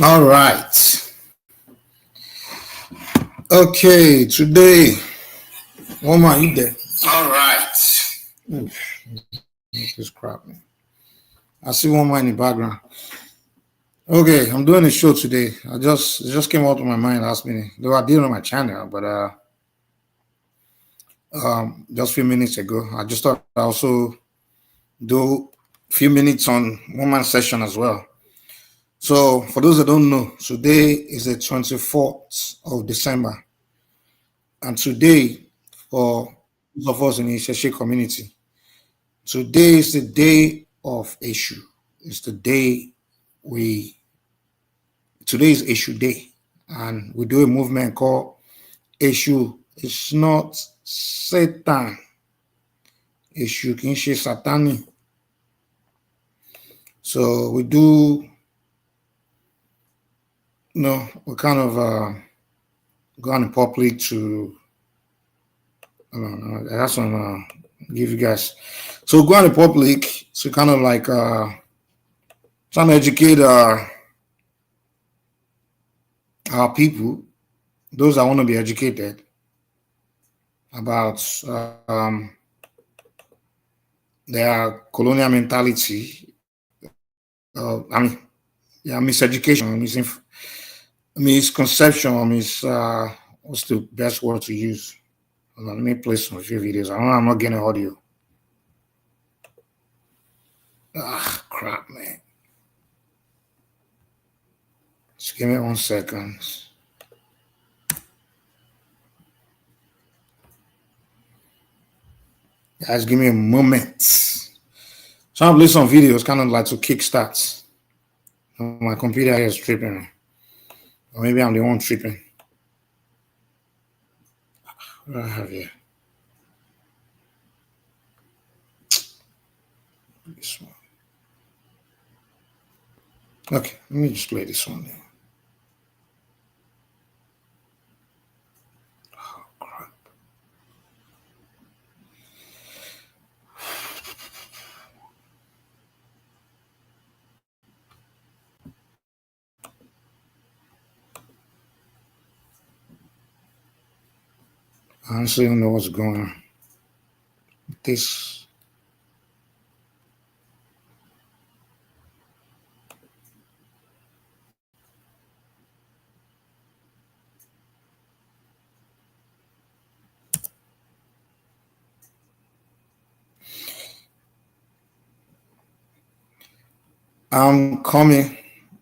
All right. Okay, today, woman, you there? All right. Oof, this crap, man. I see one man in the background. Okay, I'm doing a show today. It just came out of my mind last minute. Though I did it on my channel, but just a few minutes ago, I just thought I also do a few minutes on one man session as well. So for those that don't know, today is the 24th of December, and today for those of us in the ESU community, today is the day of issue. It's the day we today is issue day, and we do a movement called issue. It's not Satan. Issue kì í ṣe Satani. So we do, we kind of go on in public to, I have some give you guys. So go on in public to kind of like trying to educate our people, those that want to be educated about their colonial mentality. Miseducation, misconception, what's the best word to use? Hold on, let me play some few videos. I'm not getting audio. Ah, crap, man. Just give me 1 second. Guys, give me a moment. So I'll play some videos, kind of like to kickstart. My computer here is tripping. Or maybe I'm the one tripping. What do I have here? This one. Okay, let me just play this one now. Oh, crap. I honestly don't know what's going on. This. I'm coming.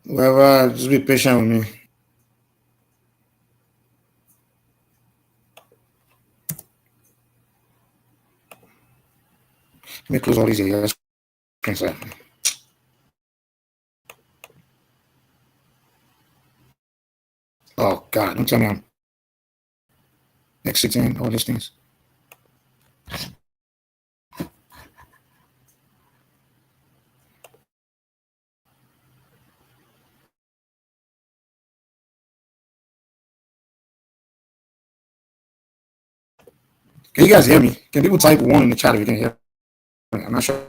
Whoever, just be patient with me. Let me close all these screens. Oh, God, don't tell me I'm exiting all these things. Can you guys hear me? Can people type one in the chat if you can hear me? I'm not sure.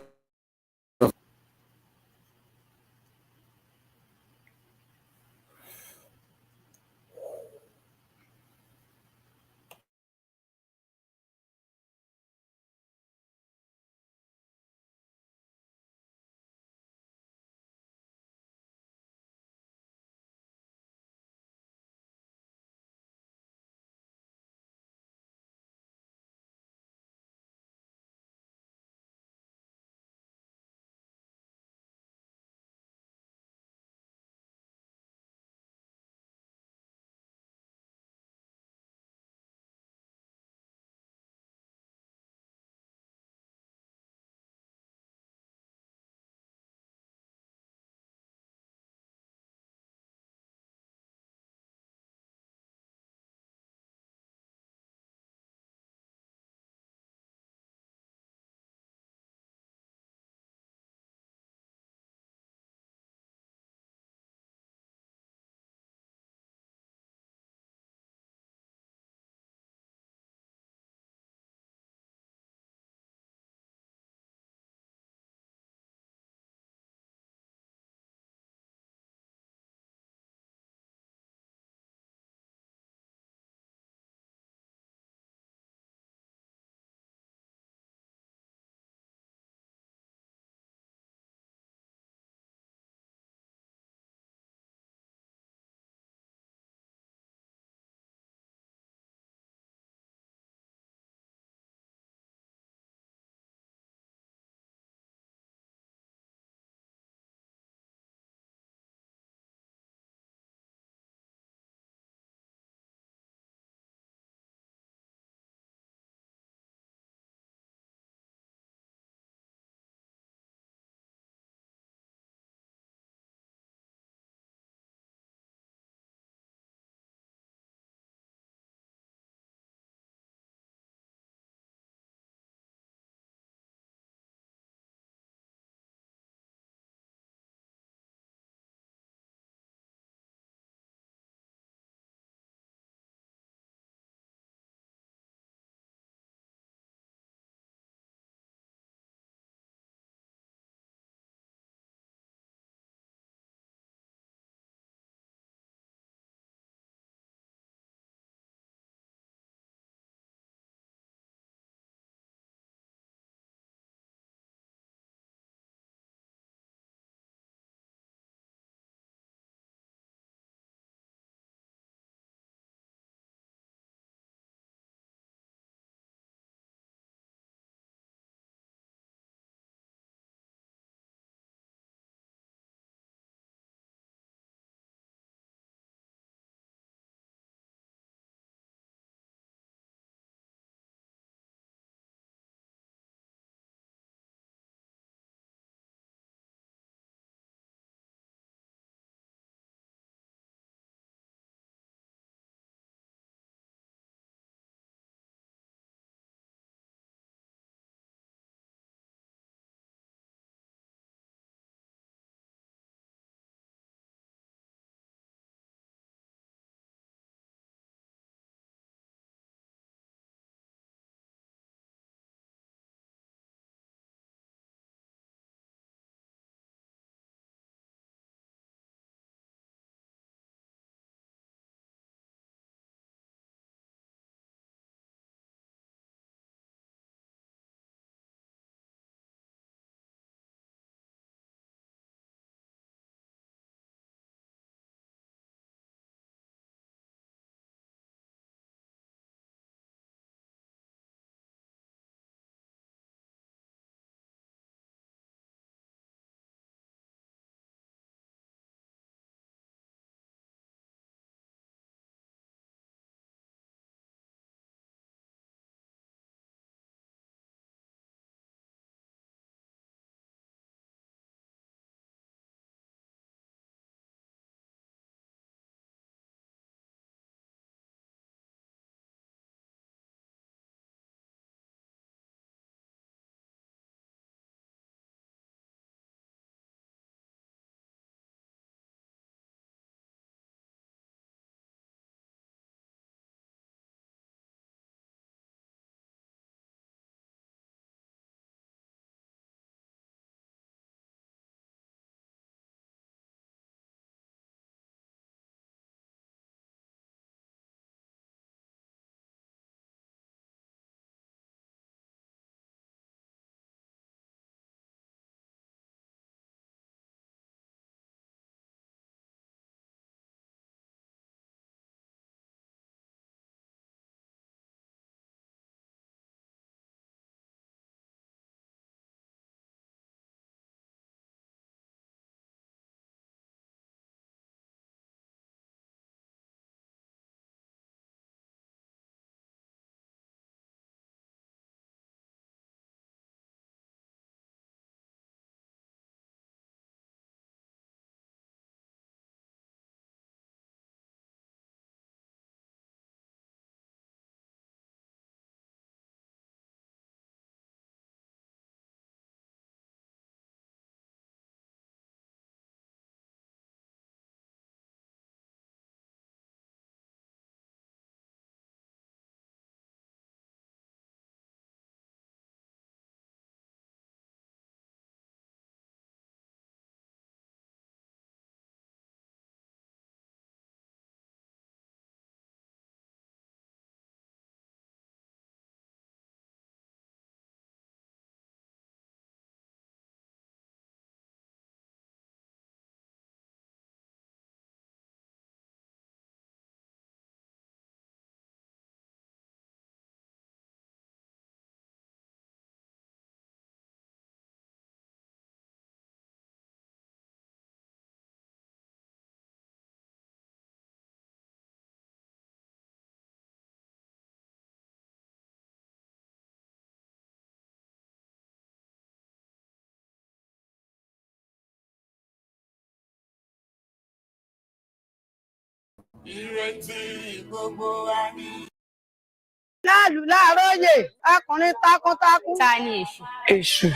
láàlú láàárọ̀yè ọkùnrin takuntakun. Ta ni èṣù? Èṣù.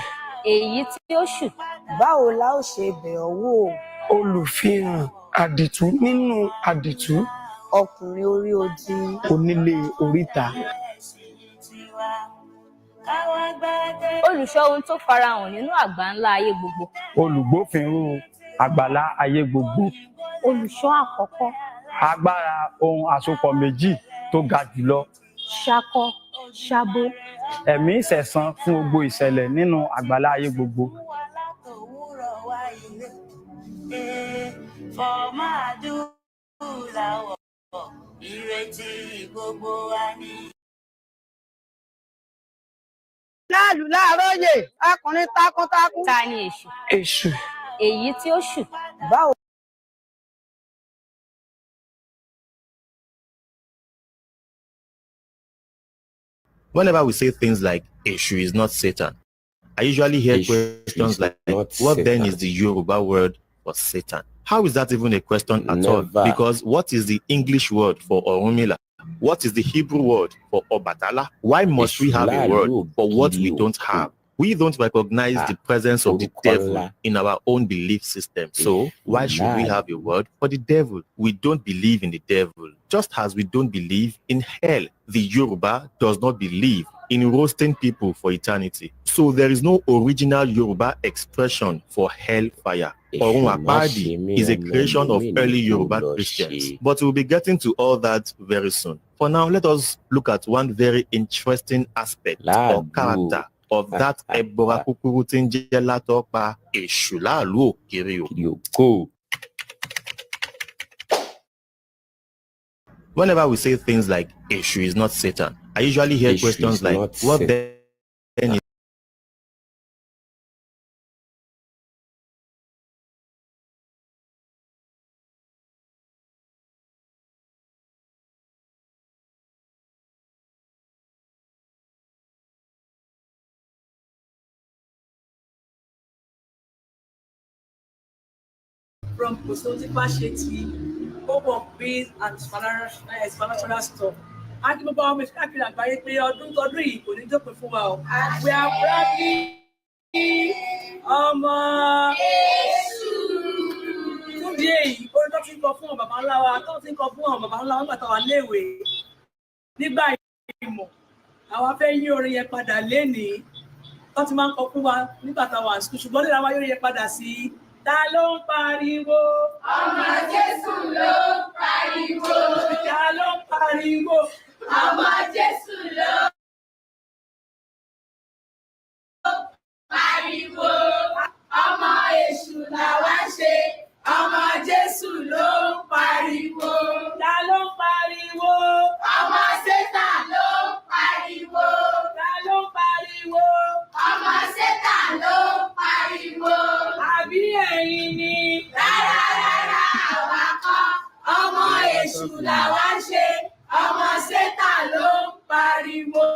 Èyí tí ó ṣù. Báwo la ó ṣe bẹ̀ ọ́ wò? Olùfihàn àdìtú nínú àdìtú. Ọkùnrin orí odi. Onílé oríta. Olùṣọ́ ohun tó farahàn nínú àgbáńlá ayé gbogbo. Olùgbófinró àgbàlá ayé gbogbo. Olùṣọ́ àkọ́kọ́. Agbára ohun àsopọ̀ méjì tó ga jùlọ. Ṣakọ, ṣabo. Ẹ̀mí ìṣẹ̀san fún gbogbo ìṣẹ̀lẹ̀ nínú àgbàlá ayé gbogbo. Láàlú láàárọ̀yè ọkùnrin takuntakun. Ta ni èṣù? Èṣù. Èyí tí ó ṣù. Báwo. Whenever we say things like Eshu is not Satan, I usually hear questions like, what then is the Yoruba word for Satan? How is that even a question at all? Because what is the English word for Orunmila? What is the Hebrew word for Obatala? Why must we have a word for what we don't have? We don't recognize the presence of the devil in our own belief system. So why should we have a word for the devil? We don't believe in the devil, just as we don't believe in hell. The Yoruba does not believe in roasting people for eternity. So there is no original Yoruba expression for hellfire. Orun Apadi is a creation of early Yoruba Christians. But we'll be getting to all that very soon. For now, let us look at one very interesting aspect or character of that Ebora Kukuru Tinjela Topa Eshula Luo Kirio. Whenever we say things like Eshu is not Satan, I usually hear questions like, what then is from Posoti Hope of Peace and Supernatural Stuff. A kí gbogbo ọmọ ìṣàkiri àgbáyé pé ọdún tọdún yìí kò ní dópin fún wa o. We are proudly ọmọ Jésù. Fún di èyí, orin tó ti ń kọ fún bàbá ńlá wa, tó ti ń kọ fún bàbá ńlá wa nígbà táwa léèwé. Nígbà ìmọ̀, àwa fẹ́ yí orin yẹn padà lénìí. Tó ti máa ń kọ fún wa nígbà táwa ń sùn, ṣùgbọ́n nígbà wa yóò yẹ padà sí ta ló ń pariwo? Ọmọ Jésù ló ń pariwo. Ta ló ń pariwo? Ọmọ Jésù ló ń pariwo. Ọmọ Èṣù làwa ń ṣe. Ọmọ Jésù ló ń pariwo. Ta ló ń pariwo? Ọmọ Sétàn ló ń pariwo. Ta ló ń pariwo? Ọmọ Sétàn ló ń pariwo. Àbí ẹ̀yin ni? Rárá, àwa kọ́. Ọmọ Èṣù làwa ń ṣe. Ọmọ Sétàn ló ń pariwo.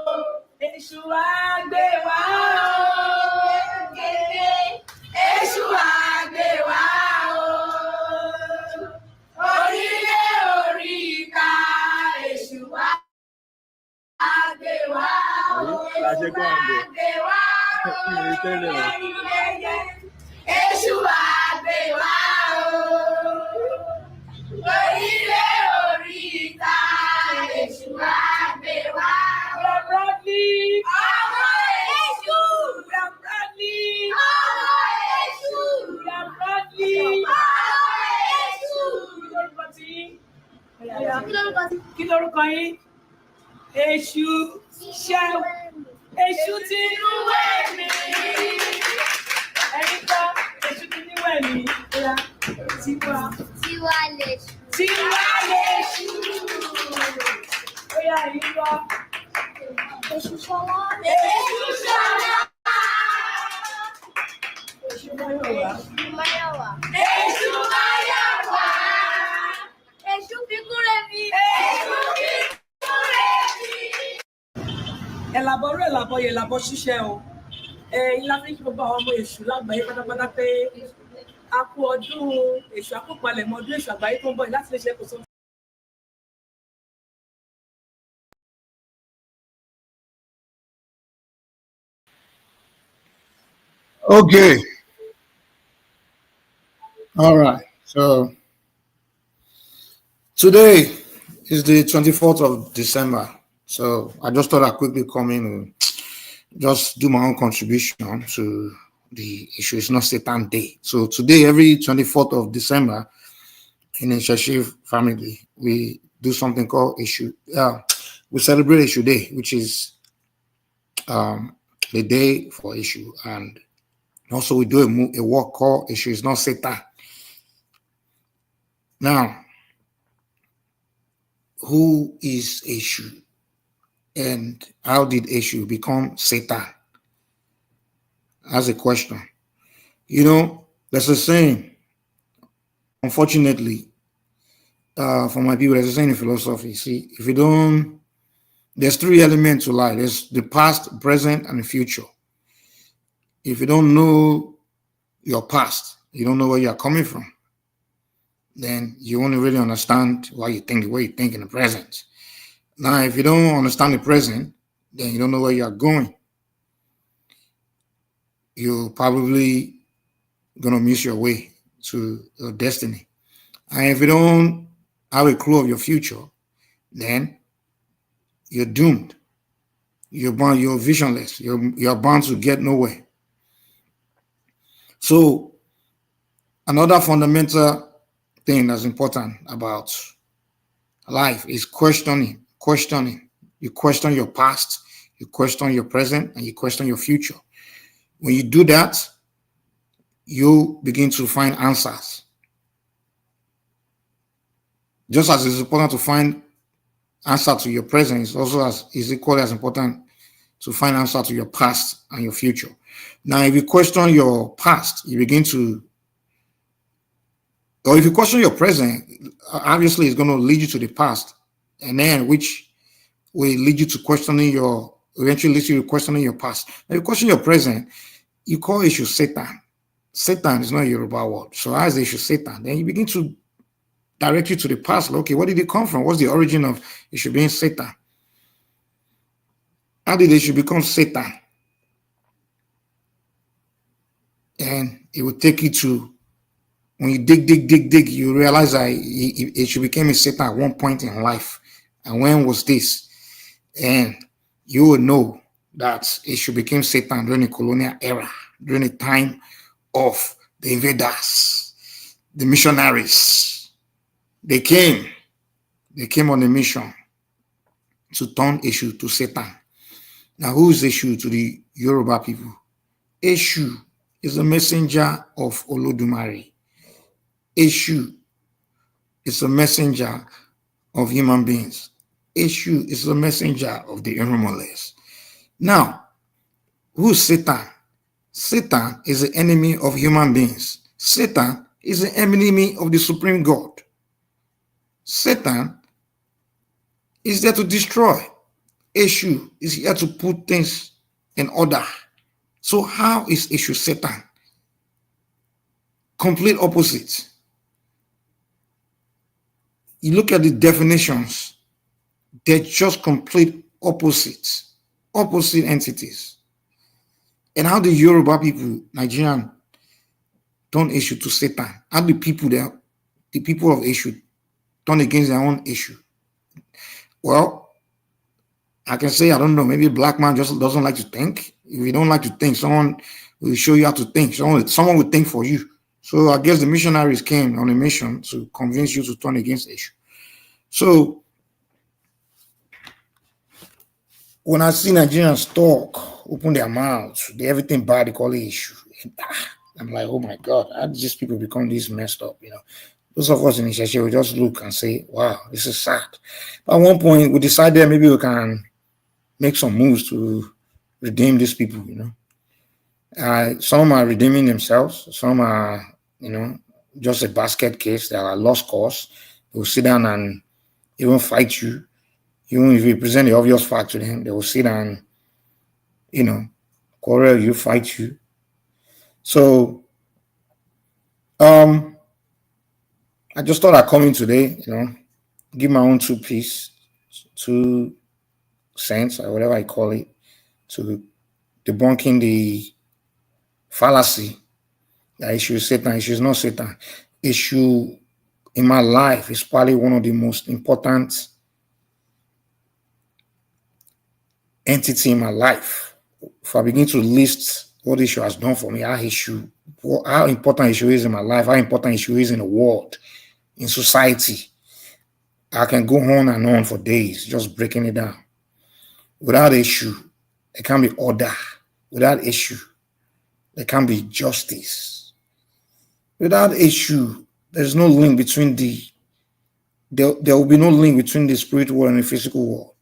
Èṣù á gbé wa o. Èṣù á gbé wa o. Orílẹ̀ oríta Èṣù á gbé wa o. Èṣù á gbé wa o. Èṣù á gbé wa o. Orílẹ̀ oríta Èṣù á gbé wa o. Bradley. Ọmọ Èṣù. Bradley. Ọmọ Èṣù. Bradley. Ọmọ Èṣù. Kí lorúkọ yín? Èṣù ṣẹ́. Èṣù ti inú wẹ̀mí. Ẹ̀yin kọ́, Èṣù ti ní wẹ̀mí. Tiwa lèṣù. Tiwa lèṣù. Bóyá ẹ̀yin kọ́. Èṣù ṣọlá. Èṣù ṣọlá. Èṣù Máyọ̀wá. Máyọ̀wá. Èṣù Máyọ̀wá. Èṣù fi kúrẹ́ mi. Èṣù fi kúrẹ́ mi. Ẹ̀làbọ̀rú ẹ̀làbọ̀yẹ̀ ẹ̀làbọ̀ ṣiṣẹ́ o. Ilá fi ń kí gbogbo àwọn ọmọ Èṣù lágbàáyé pátápátá pé a kú ọdún Èṣù àkópalẹ̀mọ́ ọdún Èṣù àgbáyé tó ń bọ̀ láti lè ṣe kò sóhun. Okay. All right. So today is the 24th of December. So I just thought I'd quickly come in and just do my own contribution to the issue. It's not Satan Day. So today, every 24th of December, in the Shashiv family, we do something called issue. We celebrate issue day, which is the day for issue, and also we do a work called issue. It's not Satan. Now, who is issue, and how did issue become Satan? That's a question. You know, there's a saying. Unfortunately, for my people, there's a saying in philosophy. See, if you don't, there's three elements to life. There's the past, present, and the future. If you don't know your past, you don't know where you're coming from, then you won't really understand why you think the way you think in the present. Now, if you don't understand the present, then you don't know where you're going. You're probably gonna miss your way to your destiny. And if you don't have a clue of your future, then you're doomed. You're bound, you're visionless. You're bound to get nowhere. So another fundamental thing that's important about life is questioning. Questioning. You question your past, you question your present, and you question your future. When you do that, you begin to find answers. Just as it's important to find answer to your present, it's also is equally as important to find answer to your past and your future. Now, if you question your past, you begin to, or if you question your present, obviously it's going to lead you to the past, and then which will lead you to questioning your, eventually leads you to questioning your past. Now, if you question your present, you call issue Satan. Satan is not a Yoruba word. So as the issue Satan, then you begin to direct you to the past. Okay, where did it come from? What's the origin of issue being Satan? How did issue become Satan? And it will take you to, when you dig, you realize that issue became a Satan at one point in life. And when was this? And you will know that issue became Satan during the colonial era, during the time of the invaders, the missionaries. They came on a mission to turn issue to Satan. Now, who is issue to the Yoruba people? Eshu is a messenger of Olodumare. Eshu is a messenger of human beings. Eshu is a messenger of the Erumoles. Now, who's Satan? Satan is the enemy of human beings. Satan is the enemy of the supreme God. Satan is there to destroy. Eshu is here to put things in order. So how is Eshu Satan? Complete opposite. You look at the definitions, they're just complete opposites, opposite entities. And how the Yoruba people, Nigerian, turn issue to Satan? How the people there, the people of issue, turn against their own issue? Well, I can say, I don't know, maybe a black man just doesn't like to think. If you don't like to think, someone will show you how to think. Someone will think for you. So I guess the missionaries came on a mission to convince you to turn against issue. So when I see Nigerians talk, open their mouths, they everything bad, they call it issue. I'm like, oh my God, how did these people become this messed up? You know, those of us in Isheshe will just look and say, wow, this is sad. But at one point, we decided maybe we can make some moves to redeem these people, you know. Some are redeeming themselves. Some are, you know, just a basket case. They are lost cause. They will sit down and even fight you. Even if you present the obvious fact to them, they will sit down, you know, quarrel you, fight you. So, I just thought I'd come in today, you know, give my own 2 cents, or whatever I call it, to debunking the fallacy that issue is Satan. Issue is not Satan. Issue in my life is probably one of the most important entity in my life. If I begin to list what issue has done for me, how important issue is in my life, how important issue is in the world, in society, I can go on and on for days just breaking it down. Without issue, there can be order. Without issue, there can be justice. Without issue, there's no link between there will be no link between the spiritual world and the physical world.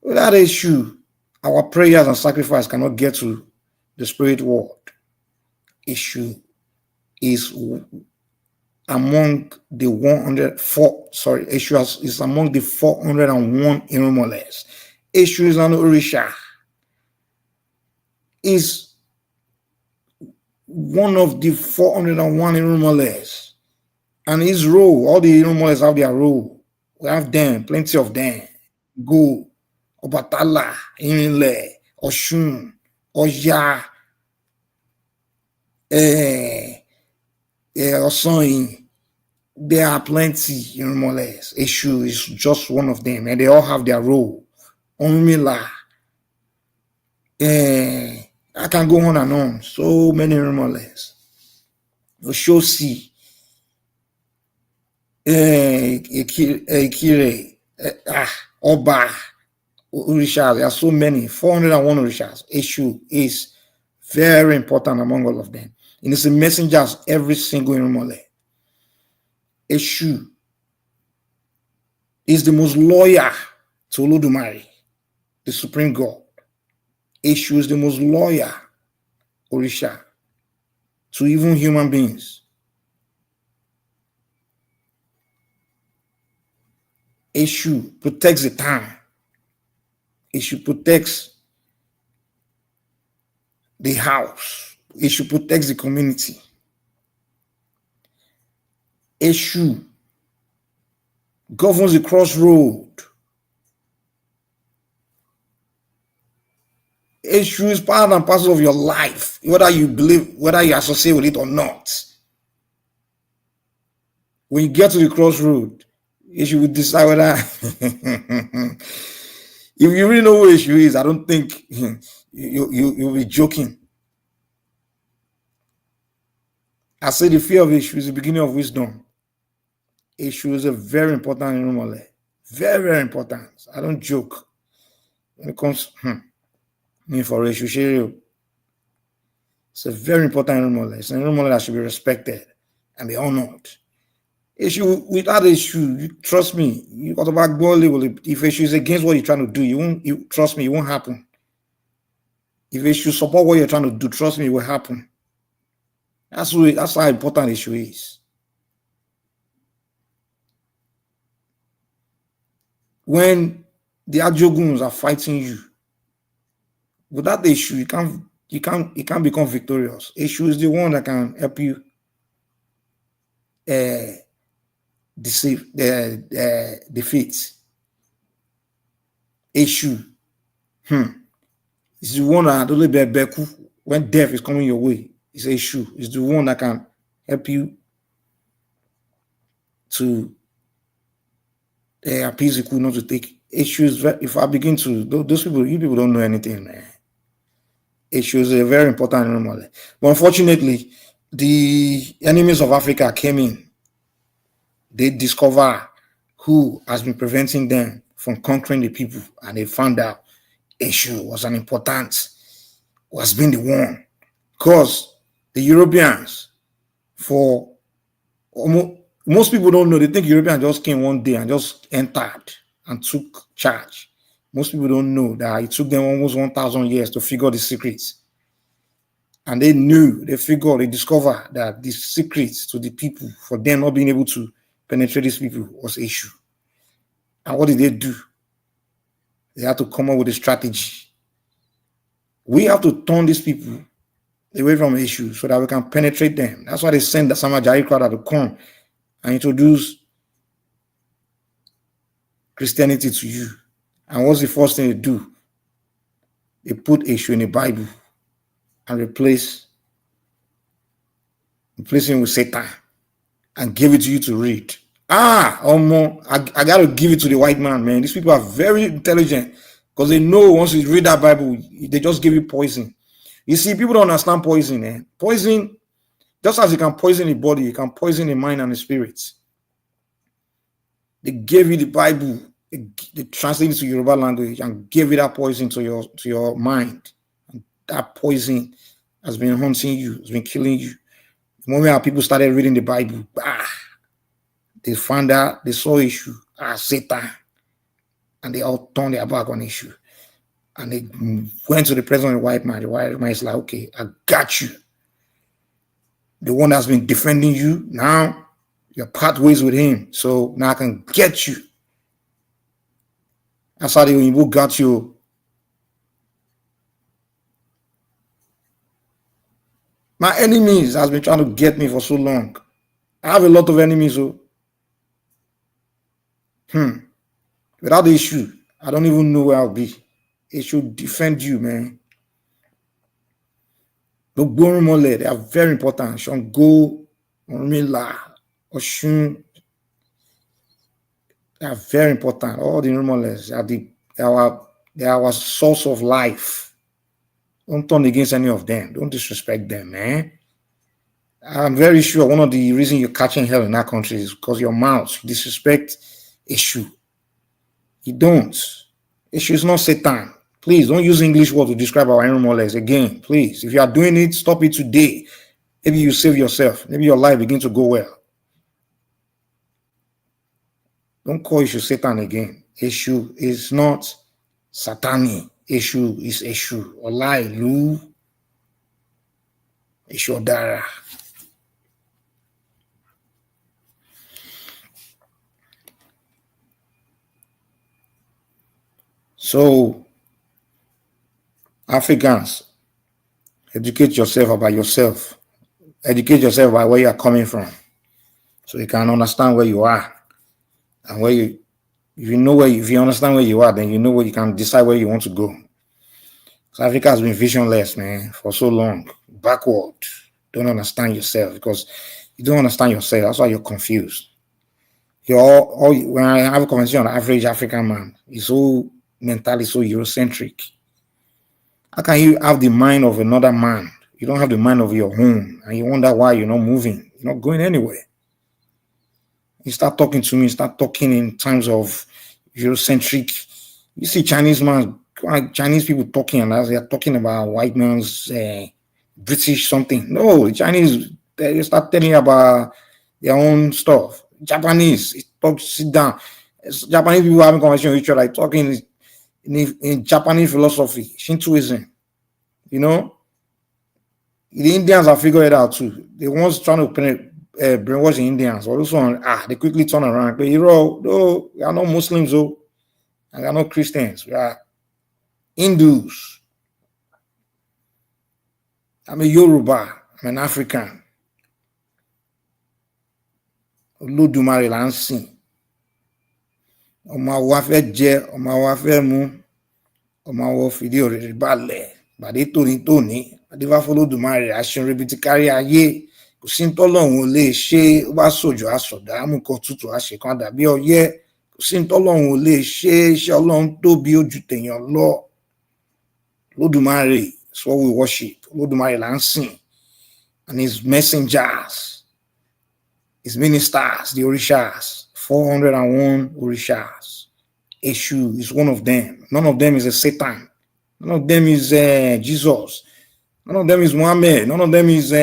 Without issue, our prayers and sacrifice cannot get to the spirit world. Issue is among the 104, issue is among the 401 Irumoles. Issue is an Orisha. Is one of the 401 Irumoles. And his role, all the Irumoles have their role. We have them, plenty of them. Go, Obatala, Irinle, Oshun, Oya, Osoyin. There are plenty, more or less. Eshu is just one of them, and they all have their role. Onmila. I can go on and on. So many, more or less. Oshosi. Ikire. Oba. Orishas. There are so many. 401 Orishas. Eshu is very important among all of them. And it's a messenger of every single Irumole. Eshu is the most loyal to Olodumare, the Supreme God. Eshu is the most loyal Orisha to even human beings. Eshu protects the town. Eshu protects the house. Eshu protects the community. Eshu governs the crossroad. Eshu is part and parcel of your life, whether you believe, whether you associate with it or not. When you get to the crossroad, Eshu will decide whether if you really know who Eshu is, I don't think you'll be joking. I say the fear of Eshu is the beginning of wisdom. Eshu is a very important Irumole. Very, very important. I don't joke. When it comes me for Eshu, it's a very important Irumole. It's an Irumole that should be respected and be honored. Eshu, without Eshu, trust me, you got to back ball level. If Eshu is against what you're trying to do, you trust me, it won't happen. If Eshu support what you're trying to do, trust me, it will happen. That's how important Eshu is. When the Ajoguns are fighting you, without the Eshu, you can't become victorious. Eshu is the one that can help you defeat. Eshu is the one that only Beku when death is coming your way. It's Eshu. It's the one that can help you to appease the coup not to take issues. If I begin to, those people, you people don't know anything, man. Issues are very important normally. But unfortunately, the enemies of Africa came in. They discover who has been preventing them from conquering the people, and they found out Eshu was been the one. Because the Europeans, for almost, most people don't know, they think Europeans just came one day and just entered and took charge. Most people don't know that it took them almost 1,000 years to figure the secrets. And they discovered that the secrets to the people, for them not being able to penetrate these people, was Eshu. And what did they do? They had to come up with a strategy. We have to turn these people away from Eshu so that we can penetrate them. That's why they send the Samajari crowd to come and introduce Christianity to you. And what's the first thing they do? They put Eshu in the Bible and replace replacing with Satan, and give it to you to read. I got to give it to the white man, man. These people are very intelligent because they know once you read that Bible, they just give you poison. You see, people don't understand poison. Poison, just as you can poison the body, you can poison the mind and the spirits. They gave you the Bible, they translated it to Yoruba language and gave you that poison to your mind. And that poison has been haunting you, has been killing you. The moment people started reading the Bible, they found out, they saw issue, Satan, and they all turned their back on issue. And they went to the presence of the white man. The white man is like, okay, I got you. The one that's been defending you, now you're part ways with him. So now I can get you. That's how the Oyinbo got you. My enemies has been trying to get me for so long. I have a lot of enemies. Without the issue, I don't even know where I'll be. It should defend you, man. The Borumole, they are very important. Shango, Ormila, Oshun, they are very important. All the Rumoles they are our source of life. Don't turn against any of them. Don't disrespect them, man. I'm very sure one of the reasons you're catching hell in that country is because your mouth disrespect issue. You don't. Issue is not Satan. Please don't use English word to describe our animals again. Please, if you are doing it, stop it today. Maybe you save yourself. Maybe your life begins to go well. Don't call issue Satan again. Issue is not Satani. Issue is issue. Olai Lu. Issue Dara. So, Africans, educate yourself about yourself. Educate yourself about where you are coming from, so you can understand where you are, and if you understand where you are, then you know where you can decide where you want to go. So Africa has been visionless, man, for so long, backward. Don't understand yourself because you don't understand yourself. That's why you're confused. When I have a conversation on average African man, he's so mentally so Eurocentric. How can you have the mind of another man? You don't have the mind of your own, and you wonder why you're not moving. You're not going anywhere. You start talking to me, start talking in terms of Eurocentric. You see Chinese people talking, and as they're talking about white man's British something. No, the Chinese, they start telling you about their own stuff. Japanese, sit down. Japanese people having conversation with each other, like talking in Japanese philosophy, Shintoism. You know, the Indians have figured it out too. They once trying to brainwash the Indians. Or this one, they quickly turn around. But no, we are not Muslims, and we are not Christians. We are Hindus. I'm a Yoruba. I'm an African. Olódùmarè là ń sìn. Ọmọ wa fẹ́ jẹ, ọmọ wa fẹ́ mu, ọmọ wa fìdí òrèrè balẹ̀. Bàdé tóní, Adífá f'Olódùmarè aṣínrere ti kárí ayé. Kò sí ntọ́lọ́run ò lè ṣe, ó bá sòjò àsọ̀dá, àmúkọ tútù àṣekàn dàbí ọyẹ́. Kò sí ntọ́lọ́run ò lè ṣe, iṣẹ́ Ọlọ́run tóbi ó ju tèèyàn lọ. Olódùmarè is what we worship. Olódùmarè là ń sìn. And his messengers, his ministers, the Orishas, 401 Orishas. Eshu is one of them. None of them is a Satan. None of them is Jesus. None of them is Muhammad. None of them is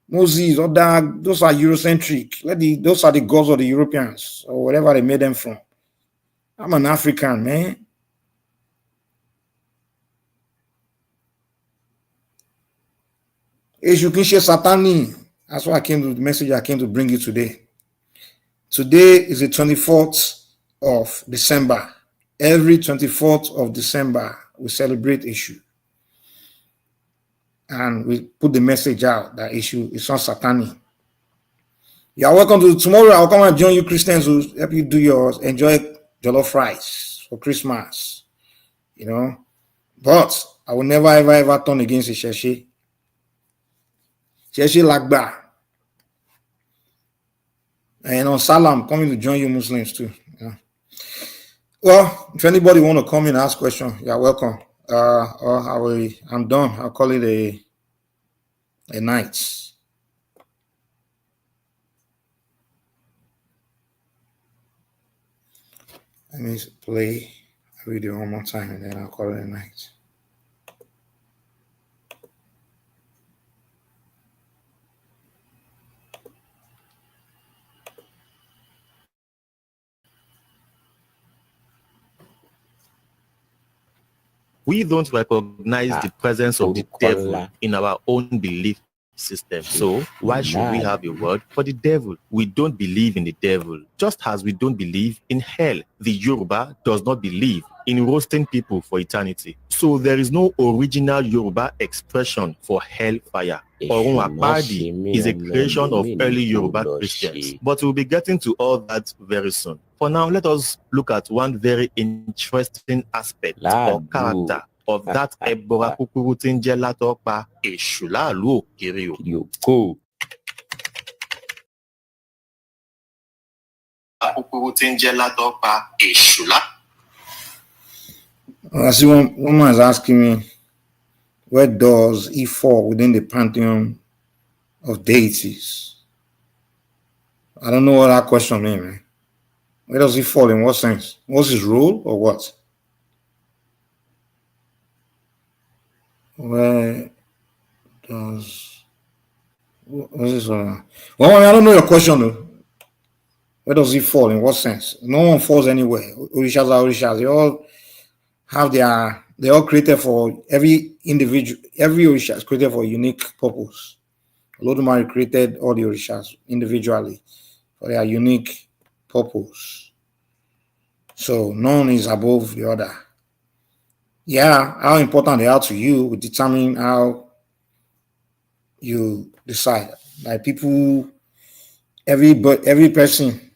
Moses. Those are Eurocentric. Those are the gods of the Europeans or whatever they made them from. I'm an African, man. Eshu Kinshe Satani. That's why the message I came to bring you today. Today is the 24th of December. Every 24th of December, we celebrate Eshu. And we put the message out that Eshu is not Satani. You are welcome to tomorrow. I'll come and join you Christians who help you do yours. Enjoy jollof rice for Christmas. You know. But I will never, ever, ever turn against Isheshe. Isheshe Lagba. And on Salam, coming to join you Muslims too. Yeah. Well, if anybody want to come in and ask question, you're welcome. Or I'm done. I'll call it a night. Let me play a video one more time and then I'll call it a night. We don't recognize the presence of the devil in our own belief system. So why should we have a word for the devil? We don't believe in the devil, just as we don't believe in hell. The Yoruba does not believe in roasting people for eternity. So there is no original Yoruba expression for hellfire. Orun Apadi is a creation of early Yoruba Christians, but we'll be getting to all that very soon. For now, let us look at one very interesting aspect or character of that Ebora Kukuru Tinje Latopa Eshulalu Kirio. I see one woman is asking me, where does he fall within the pantheon of deities? I don't know what that question means, man. Where does he fall? In what sense? What's his role or what? Where does what's this one? Well, I don't know your question though. Where does he fall? In what sense? No one falls anywhere. Orishas are orishas. They're all created for every individual. Every orisha is created for a unique purpose. Olodumare created all the orishas individually for their unique purpose. So none is above the other. Yeah, how important they are to you will determine how you decide. Like people, every person,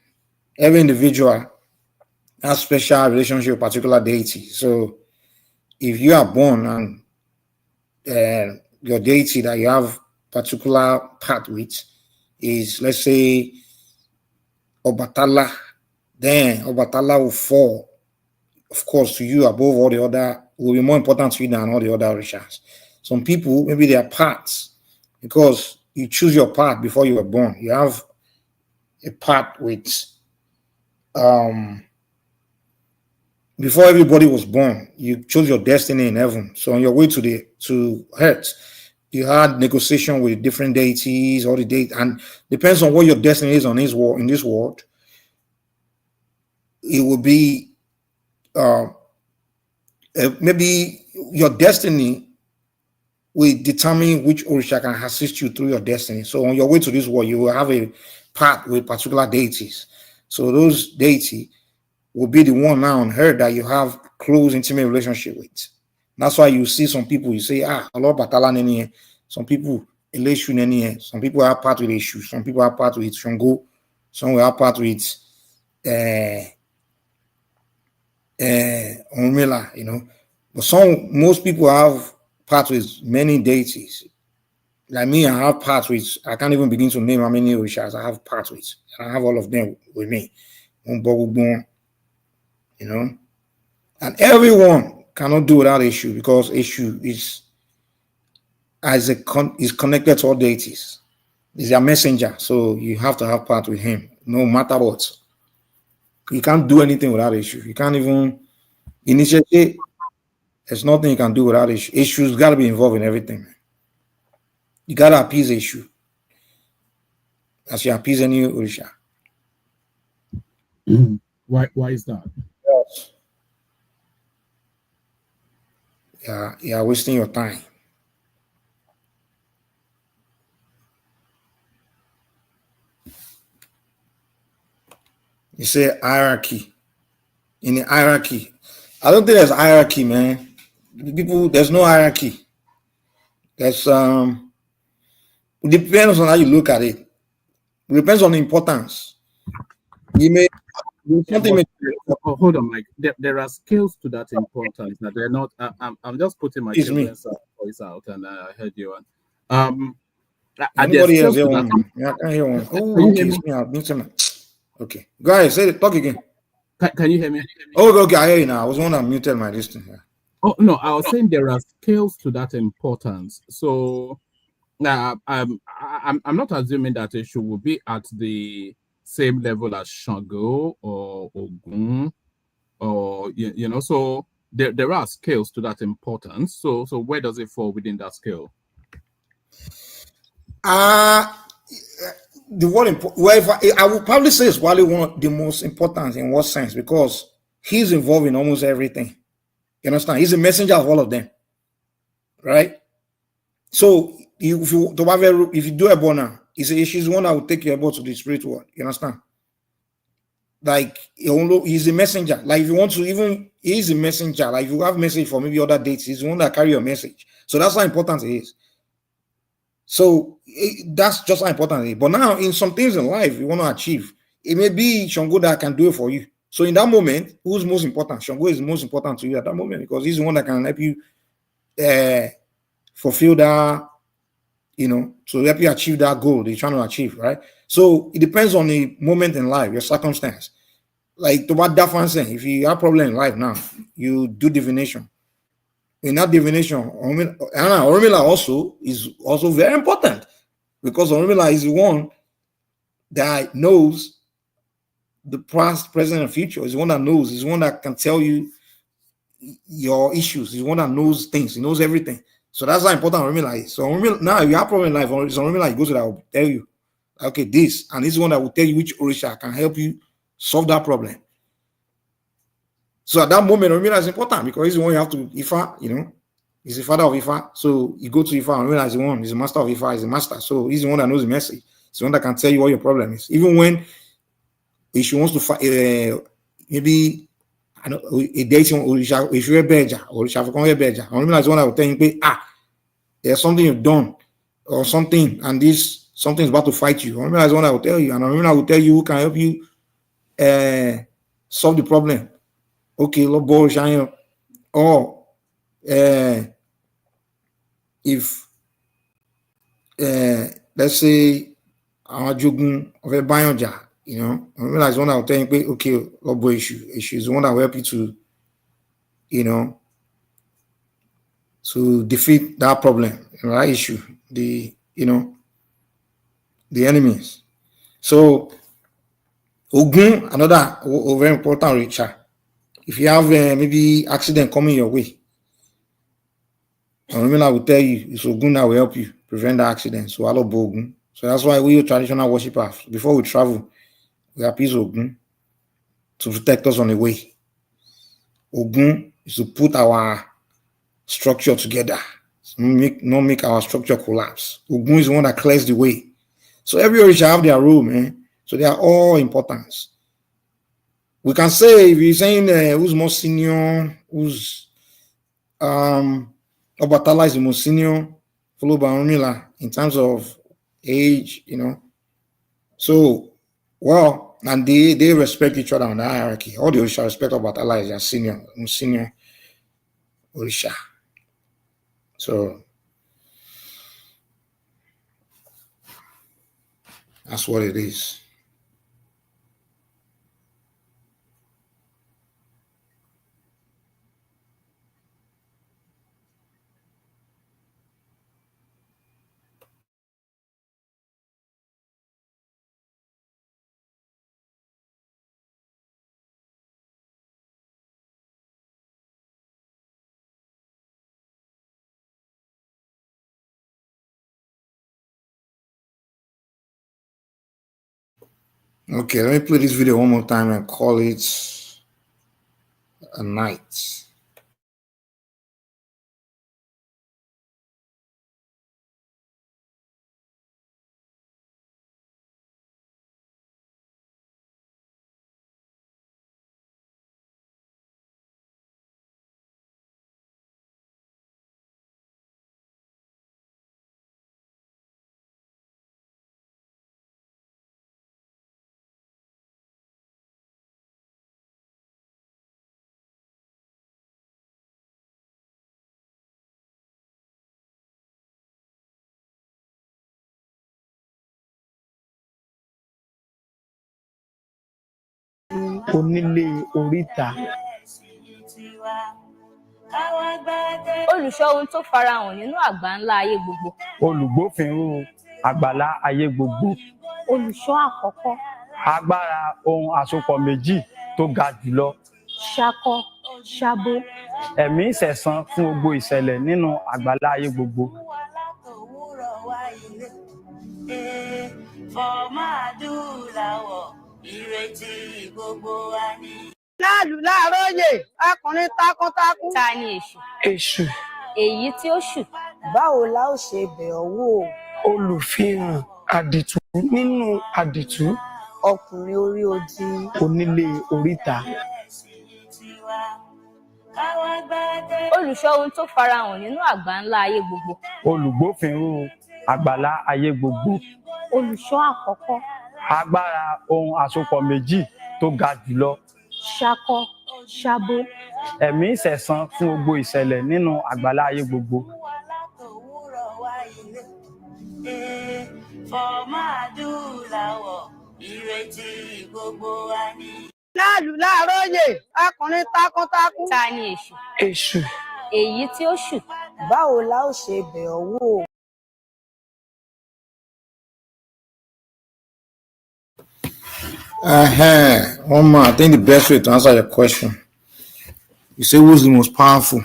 every individual has special relationship with particular deity. So if you are born and your deity that you have particular part with is, let's say, Obatala, then Obatala will fall, of course, to you above all the other, will be more important to you than all the other orishas. Some people, maybe their parts, because you choose your path before you were born. You have a path with before everybody was born, you chose your destiny in heaven. So on your way to earth, you had negotiation with different deities, all the deities, and depends on what your destiny is on this world. In this world, it will be maybe your destiny will determine which orisha can assist you through your destiny. So on your way to this world, you will have a path with particular deities. So those deities will be the one now on earth that you have close, intimate relationship with. That's why you see some people, you say, Lord Batala Nene. Some people, ESU Nene. Some people have part with ESU. Some people have part with Shango. Some will have part with Omila, you know. But most people have part with many deities. Like me, I have part with, I can't even begin to name how many orishas I have part with. I have all of them with me. You know, and everyone cannot do without ESU because ESU is connected to all deities. He's their messenger, so you have to have part with him, no matter what. You can't do anything without ESU. You can't even initiate. There's nothing you can do without ESU. ESU's got to be involved in everything. Man. You got to appease ESU as you appease any orisha. Why is that? You're wasting your time. You say hierarchy. In the hierarchy, I don't think there's hierarchy, man. People, there's no hierarchy. There's it depends on how you look at it. It depends on the importance. You may hold on, like there are scales to that importance. That they're not. I'm just putting my children's voice out, and I heard you. Anybody else hear one? Yeah, I can hear one. Oh, okay, it's me. Okay. Guys, say talk again. Can you hear me? Oh, okay, I hear you now. I was one that muted my distance. Yeah. Oh no, I was saying there are scales to that importance. So now I'm not assuming that issue will be at the same level as Shango or Ogun or you know. So there are scales to that importance. So where does it fall within that scale? The word well, I would probably say it's probably one of the most important in what sense, because he's involved in almost everything. You understand? He's a messenger of all of them, right? So if you do a bona, she's the one that will take your boat to the spirit world. You understand? Like he's a messenger. Like if you want to, even he's a messenger. Like if you have message for maybe other dates, he's the one that carry your message. So that's how important it is. So that's just how important it is. But now in some things in life you want to achieve, it may be Shango that can do it for you. So in that moment, who's most important? Shango is most important to you at that moment, because he's the one that can help you fulfill that, to help you achieve that goal that you're trying to achieve, right? So it depends on the moment in life, your circumstance. Like to what Dafan saying, if you have problem in life now, you do divination. In that divination, Ormila also is also very important, because Ormila is the one that knows the past, present, and future. Is the one that knows. Is the one that can tell you your issues. Is the one that knows things. He knows everything. So that's how important Ormila is. So Ormila, now if you have problem in life, Ormila, you go to that, will tell you, okay, this, and this is one that will tell you which Orisha can help you solve that problem. So at that moment, Ormila is important, because he's the one you have to Ifa, he's the father of Ifa. So you go to Ifa, Ormila is the one, he's the master of Ifa, he's the master. So he's the one that knows the message. He's the one that can tell you what your problem is. Even when if she wants to fight, maybe I know a dating Orisha, if you're a Beja, Orisha for Beja, Ormila is the one that will tell you, there's something you've done or something, and this something's about to fight you. Ormila is the one that will tell you, and Ormila will tell you who can help you solve the problem. Okay, Lord Borisha, or if let's say our jogun of a bioja, I realize one that will tell you, okay, Lord issue is the one that will help you to, to defeat that problem, right? Issue, the enemies. So Ogun, another very important richer. If you have maybe accident coming your way, I will tell you, it's Ogun that will help you prevent the accident. So I love Ogun. So that's why we traditional worshippers, before we travel, we appease Ogun to protect us on the way. Ogun is to put our structure together, not make our structure collapse. Ogun is the one that clears the way. So everybody shall have their role, man. So they are all important. We can say, if you're saying who's more senior, who's Obatala is the most senior, followed by Ormila in terms of age, So, well, and they respect each other on the hierarchy. All the Orisha respect Obatala as their senior, most senior Orisha. So that's what it is. Okay, let me play this video one more time and call it a night. onílé oríta. Olùṣọ́ ohun tó farahàn nínú àgbáńlá ayé gbogbo. Olùgbófinró àgbàlá ayé gbogbo. Olùṣọ́ àkọ́kọ́. Agbára ohun àsopọ̀ méjì tó ga jùlọ. Ṣakọ, ṣabo. Ẹ̀mí ìṣẹ̀san fún gbogbo ìṣẹ̀lẹ̀ nínú àgbàlá ayé gbogbo. Ìrètí gbogbo wa ni. Láàlú láàróyè, ọkùnrin takuntakun. Ta ni èṣù? Èṣù. Èyí tí ó ṣù. Báwo la ó ṣe bẹ̀ ọ́ wò? Olùfihàn àdìtú nínú àdìtú. Ọkùnrin orí odi. Onílé oríta. Olùṣọ́ ohun tó farahàn nínú àgbáńlá ayé gbogbo. Olùgbófinró àgbàlá ayé gbogbo. Olùṣọ́ àkọ́kọ́. Agbára ohun àsopọ̀ méjì tó ga jùlọ. Ṣakọ, ṣabo. Ẹ̀mí ìṣẹ̀san fún gbogbo ìṣẹ̀lẹ̀ nínú àgbàlá ayé gbogbo. Ìrètí gbogbo wa ni. Láàlú láàróyè, ọkùnrin takuntakun. Ta ni èṣù? Èṣù. Èyí tí ó ṣù. Báwo la ó ṣe bẹ̀ ọ́ wò? One more. I think the best way to answer your question, you say who's the most powerful?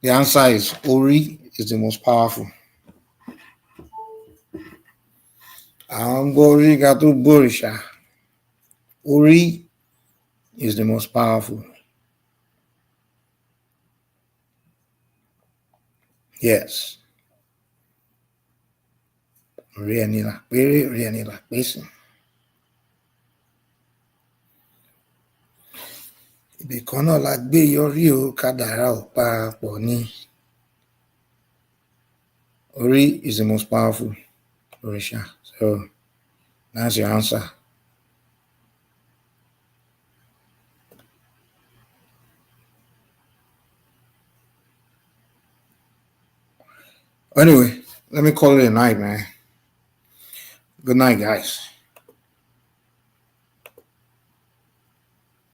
The answer is Ori is the most powerful. Ori is the most powerful. Yes. Rianila, very Rianila, listen. Ibì kan náà la gbé yọrí o, kádàrá ò papọ̀ ni. Ori is the most powerful Orisha. So that's your answer. Anyway, let me call it a night, man. Good night, guys.